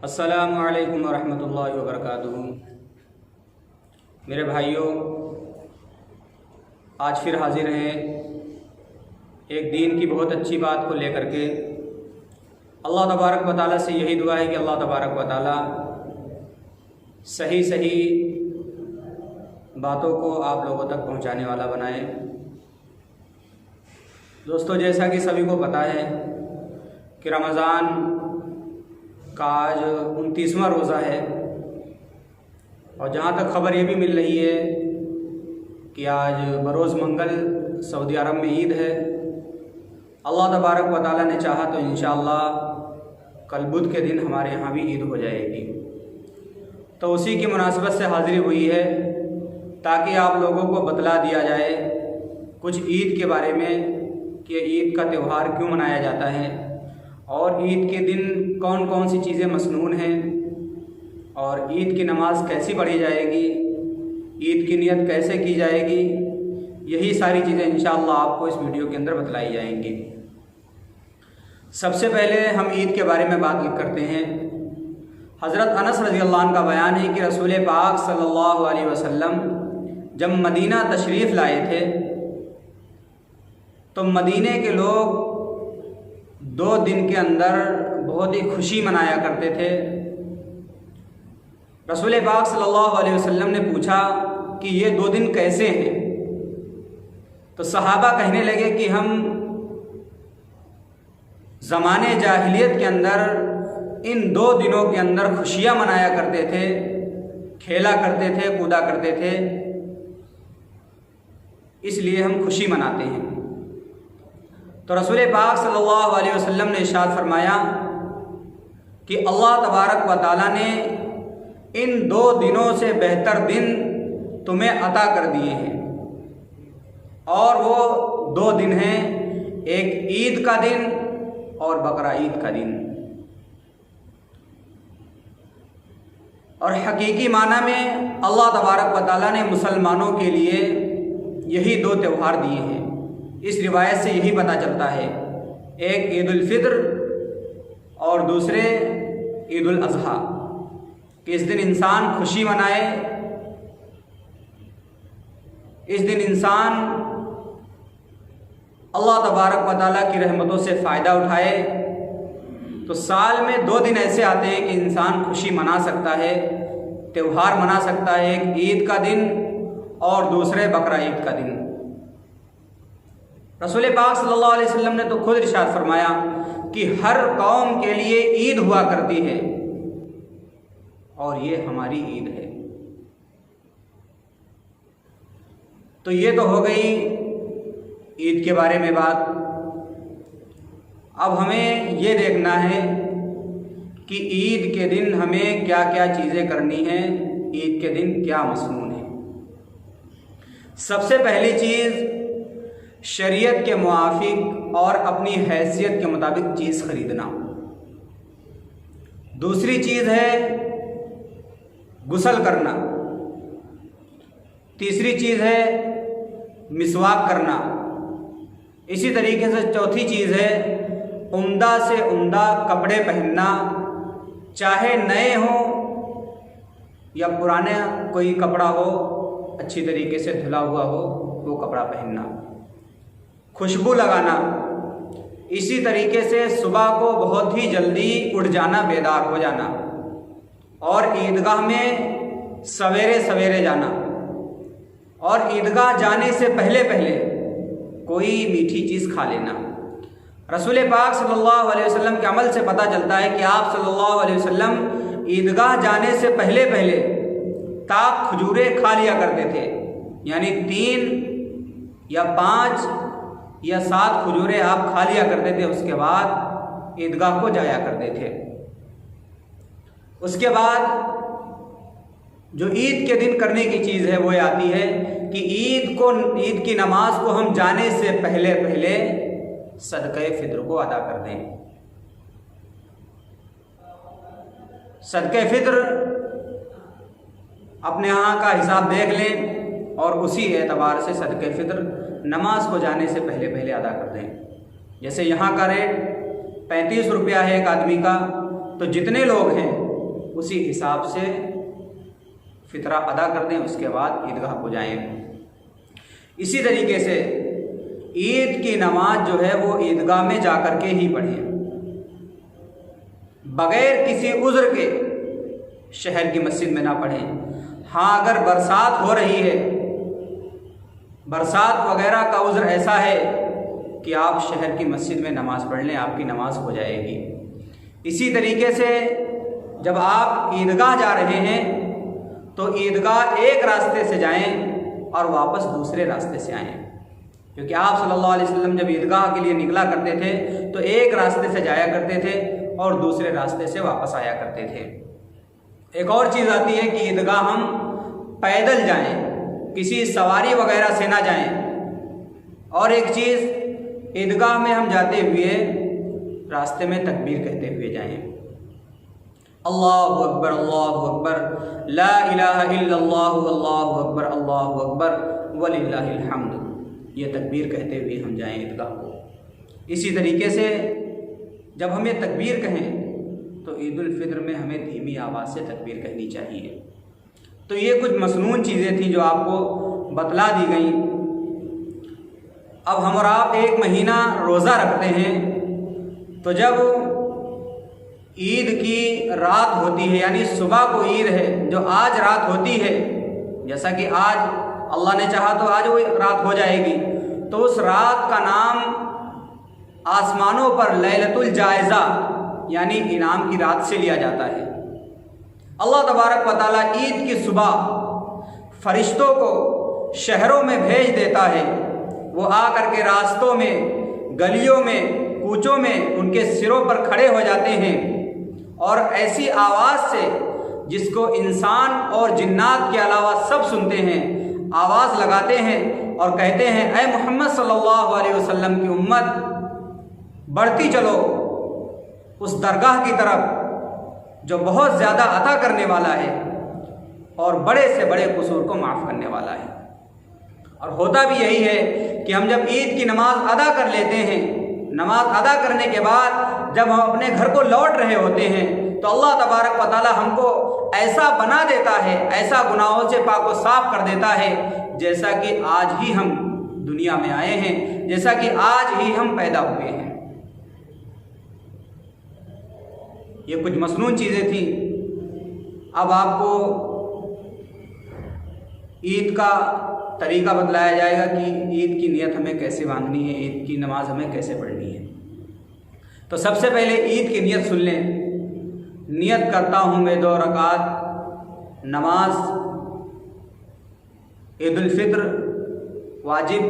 अस्सलामु अलैकुम वरहमतुल्लाहि वबरकातुहू। मेरे भाइयों, आज फिर हाजिर हैं एक दीन की बहुत अच्छी बात को लेकर के। अल्लाह तबारक व तआला से यही दुआ है कि अल्लाह तबारक व तआला सही सही बातों को आप लोगों तक पहुंचाने वाला बनाए। दोस्तों, जैसा कि सभी को पता है कि रमज़ान का आज 29वां रोज़ा है और जहाँ तक ख़बर ये भी मिल रही है कि आज बरोज़ मंगल सऊदी अरब में ईद है। अल्लाह तबारक व तआला ने चाहा तो इंशाअल्लाह कल बुध के दिन हमारे यहाँ भी ईद हो जाएगी। तो उसी की मुनासिबत से हाज़िरी हुई है ताकि आप लोगों को बतला दिया जाए कुछ ईद के बारे में कि ईद का त्यौहार क्यों मनाया जाता है और ईद के दिन कौन कौन सी चीज़ें मसनून हैं और ईद की नमाज़ कैसी पढ़ी जाएगी, ईद की नियत कैसे की जाएगी। यही सारी चीज़ें इंशाअल्लाह आपको इस वीडियो के अंदर बतलाई जाएंगी। सबसे पहले हम ईद के बारे में बात करते हैं। हज़रत अनस रज़ियल्लाहु अन्हु का बयान है कि रसूल पाक सल्लल्लाहु अलैहि वसल्लम जब मदीना तशरीफ़ लाए थे तो मदीने के लोग 2 दिन के अंदर बहुत ही खुशी मनाया करते थे। रसूल पाक सल्लल्लाहु अलैहि वसल्लम ने पूछा कि ये 2 दिन कैसे हैं, तो सहाबा कहने लगे कि हम ज़माने जाहिलियत के अंदर इन 2 दिनों के अंदर खुशियाँ मनाया करते थे, खेला करते थे, कूदा करते थे, इसलिए हम खुशी मनाते हैं। तो रसूल पाक सल्लल्लाहु अलैहि वसल्लम ने इरशाद फरमाया कि अल्लाह तबारक व तआला ने इन 2 दिनों से बेहतर दिन तुम्हें अता कर दिए हैं और वो 2 दिन हैं, एक ईद का दिन और बकरा ईद का दिन। और हकीकी माना में अल्लाह तबारक व तआला ने मुसलमानों के लिए यही 2 त्यौहार दिए हैं। इस रिवायत से यही पता चलता है, एक ईद उल फित्र और दूसरे ईद उल अज़हा, कि इस दिन इंसान खुशी मनाए, इस दिन इंसान अल्लाह तबारक व तआला की रहमतों से फ़ायदा उठाए। तो साल में 2 दिन ऐसे आते हैं कि इंसान खुशी मना सकता है, त्यौहार मना सकता है, एक ईद का दिन और दूसरे बकरा ईद का दिन। रसूल पाक सल्लल्लाहु अलैहि वसल्लम ने तो खुद इरशाद फरमाया कि हर कौम के लिए ईद हुआ करती है और ये हमारी ईद है। तो ये तो हो गई ईद के बारे में बात। अब हमें ये देखना है कि ईद के दिन हमें क्या क्या चीज़ें करनी हैं, ईद के दिन क्या मसनून है। सबसे पहली चीज़, शरीयत के मुआफिक और अपनी हैसियत के मुताबिक चीज़ खरीदना। दूसरी चीज़ है गुस्ल करना। तीसरी चीज़ है मिसवाक करना। इसी तरीके से चौथी चीज़ है उम्दा से उम्दा कपड़े पहनना, चाहे नए हो या पुराने कोई कपड़ा हो, अच्छी तरीके से धुला हुआ हो वो कपड़ा पहनना। खुशबू लगाना, इसी तरीके से सुबह को बहुत ही जल्दी उठ जाना, बेदार हो जाना और ईदगाह में सवेरे सवेरे जाना और ईदगाह जाने से पहले पहले कोई मीठी चीज़ खा लेना। रसूल पाक सल्लल्लाहु अलैहि वसल्लम के अमल से पता चलता है कि आप सल्लल्लाहु अलैहि वसल्लम ईदगाह जाने से पहले पहले ताक खजूरें खा लिया करते थे, यानी 3 या 5 या 7 खजूरें आप खा लिया करते थे। उसके बाद ईदगाह को जाया करते थे। उसके बाद जो ईद के दिन करने की चीज़ है वो आती है कि ईद की नमाज को हम जाने से पहले पहले सदक़े फ़ित्र को अदा कर दें। सदक़े फ़ित्र अपने यहाँ का हिसाब देख लें और उसी एतबार से सदक़े फ़ित्र नमाज को जाने से पहले पहले अदा कर दें। जैसे यहाँ का रेट 35 रुपया है एक आदमी का, तो जितने लोग हैं उसी हिसाब से फितरा अदा कर दें, उसके बाद ईदगाह को जाएं। इसी तरीके से ईद की नमाज जो है वो ईदगाह में जा कर के ही पढ़ें, बग़ैर किसी उज़्र के शहर की मस्जिद में ना पढ़ें। हाँ, अगर बरसात हो रही है, बरसात वगैरह का उज़्र ऐसा है कि आप शहर की मस्जिद में नमाज़ पढ़ लें, आपकी नमाज हो जाएगी। इसी तरीके से जब आप ईदगाह जा रहे हैं तो ईदगाह एक रास्ते से जाएं और वापस दूसरे रास्ते से आएं, क्योंकि आप सल्लल्लाहु अलैहि वसल्लम जब ईदगाह के लिए निकला करते थे तो एक रास्ते से जाया करते थे और दूसरे रास्ते से वापस आया करते थे। एक और चीज़ आती है कि ईदगाह हम पैदल जाएं, किसी सवारी वगैरह से ना जाएं। और एक चीज़, ईदगाह में हम जाते हुए रास्ते में तकबीर कहते हुए जाएं, अल्लाहु अकबर अल्लाहु अकबर ला इलाहा इल्लल्लाह अल्लाहु अकबर वलिल्लाहिल हम्द। ये तकबीर कहते हुए हम जाएं ईदगाह को। इसी तरीके से जब हमें तकबीर कहें तो ईद उल फित्र में हमें धीमी आवाज़ से तकबीर कहनी चाहिए। तो ये कुछ मसनून चीज़ें थी जो आपको बतला दी गई। अब हम और आप एक महीना रोज़ा रखते हैं, तो जब ईद की रात होती है, यानी सुबह को ईद है, जो आज रात होती है, जैसा कि आज अल्लाह ने चाहा तो आज वो रात हो जाएगी, तो उस रात का नाम आसमानों पर लैलतुल जायज़ा यानी इनाम की रात से लिया जाता है। अल्लाह तबारक व तआला ईद की सुबह फरिश्तों को शहरों में भेज देता है। वो आ कर के रास्तों में, गलियों में, कूचों में उनके सिरों पर खड़े हो जाते हैं और ऐसी आवाज़ से जिसको इंसान और जिन्नात के अलावा सब सुनते हैं, आवाज़ लगाते हैं और कहते हैं, ऐ मोहम्मद सल्लल्लाहु अलैहि वसल्लम की उम्मत, बढ़ती चलो उस दरगाह की तरफ जो बहुत ज़्यादा अता करने वाला है और बड़े से बड़े कसूर को माफ़ करने वाला है। और होता भी यही है कि हम जब ईद की नमाज अदा कर लेते हैं, नमाज अदा करने के बाद जब हम अपने घर को लौट रहे होते हैं तो अल्लाह तबारक व तआला हमको ऐसा बना देता है, ऐसा गुनाहों से पाक व साफ कर देता है जैसा कि आज ही हम दुनिया में आए हैं, जैसा कि आज ही हम पैदा हुए हैं। ये कुछ मसनून चीज़ें थी। अब आपको ईद का तरीका बतलाया जाएगा कि ईद की नियत हमें कैसे बांधनी है, ईद की नमाज हमें कैसे पढ़नी है। तो सबसे पहले ईद की नियत सुन लें। नियत करता हूँ मैं 2 रकात नमाज ईद उल फित्र वाजिब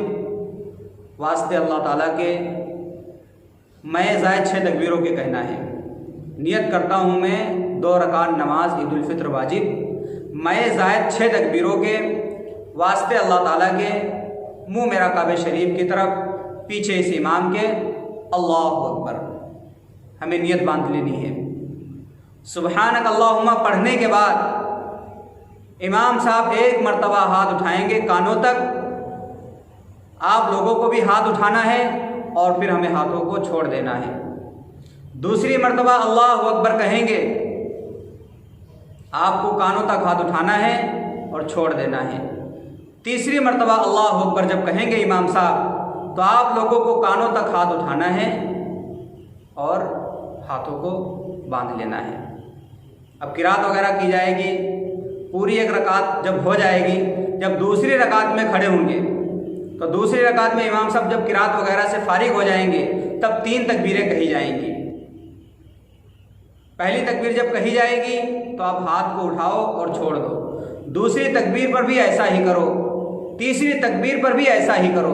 वास्ते अल्लाह ताला के, मैं ज़ायद 6 तकबीरों के कहना है। नियत करता हूँ मैं 2 रकात नमाज ईद उल फित्र वाजिब, मैं ज़ायद 6 तकबीरों के वास्ते अल्लाह ताला के, मुँह मेरा काबे शरीफ की तरफ, पीछे इस इमाम के, अल्लाहु अकबर। हमें नियत बांध लेनी है। सुबहानक अल्लाहुम्मा पढ़ने के बाद इमाम साहब 1 मरतबा हाथ उठाएंगे कानों तक। आप लोगों को भी हाथ उठाना है और फिर हमें हाथों को छोड़ देना है। दूसरी मरतबा अल्लाहु अकबर कहेंगे, आपको कानों तक हाथ उठाना है और छोड़ देना है। तीसरी मरतबा अल्लाहु अकबर जब कहेंगे इमाम साहब, तो आप लोगों को कानों तक हाथ उठाना है और हाथों को बांध लेना है। अब किरात वगैरह की जाएगी। पूरी 1 रकात जब हो जाएगी, जब दूसरी रकात में खड़े होंगे तो दूसरी रकात में इमाम साहब जब किरात वगैरह से फारिग हो जाएंगे तब 3 तकबीरें कही जाएंगी। पहली तकबीर जब कही जाएगी तो आप हाथ को उठाओ और छोड़ दो। दूसरी तकबीर पर भी ऐसा ही करो, तीसरी तकबीर पर भी ऐसा ही करो,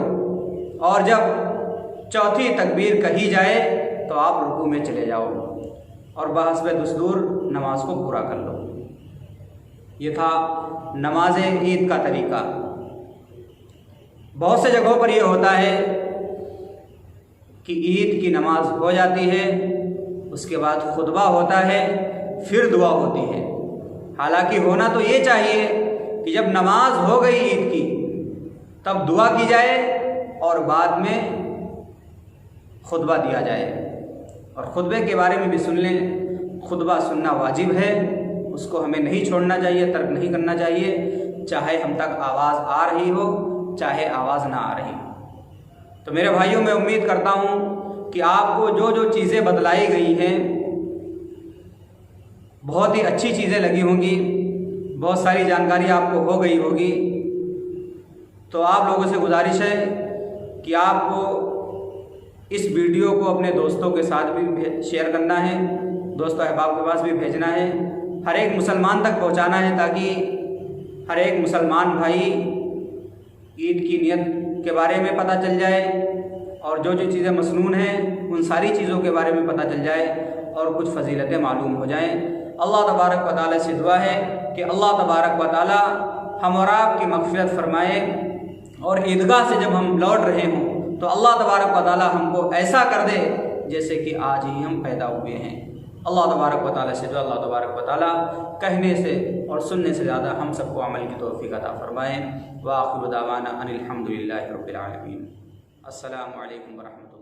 और जब चौथी तकबीर कही जाए तो आप रुकू में चले जाओ और बहस्बे दुस्तूर नमाज को पूरा कर लो। ये था नमाज ईद का तरीका। बहुत से जगहों पर यह होता है कि ईद की नमाज हो जाती है, उसके बाद खुतबा होता है, फिर दुआ होती है। हालांकि होना तो ये चाहिए कि जब नमाज हो गई ईद की तब दुआ की जाए और बाद में खुतबा दिया जाए। और खुतबे के बारे में भी सुन लें। खुतबा सुनना वाजिब है, उसको हमें नहीं छोड़ना चाहिए, तर्क नहीं करना चाहिए, चाहे हम तक आवाज़ आ रही हो चाहे आवाज़ ना आ रही हो। तो मेरे भाइयों, मैं उम्मीद करता हूँ कि आपको जो जो चीज़ें बतलाई गई हैं बहुत ही अच्छी चीज़ें लगी होंगी, बहुत सारी जानकारी आपको हो गई होगी। तो आप लोगों से गुजारिश है कि आपको इस वीडियो को अपने दोस्तों के साथ भी शेयर करना है, दोस्तों अहबाब के पास भी भेजना है, हर एक मुसलमान तक पहुंचाना है, ताकि हर एक मुसलमान भाई ईद की नियत के बारे में पता चल जाए और जो जो चीज़ें मसनून हैं उन सारी चीज़ों के बारे में पता चल जाए और कुछ फजीलतें मालूम हो जाएं। अल्लाह तबारक व तआला से दुआ है कि अल्लाह तबारक व तआला हम और आपकी मग़फ़िरत फ़रमाए और ईदगाह से जब हम लौट रहे हों तो अल्लाह तबारक व तआला हमको ऐसा कर दे जैसे कि आज ही हम पैदा हुए हैं। अल्लाह तबारक व तआला से जो अल्लाह तबारक व तआला कहने से और सुनने से ज़्यादा हम सबको अमल की तौफ़ीक़ अता फ़रमाएँ। व आखिरु दावाना अनिल हम्दुलिल्लाहि रब्बिल आलमीन। अस्सलामु अलैकुम व रहमतुल्लाह।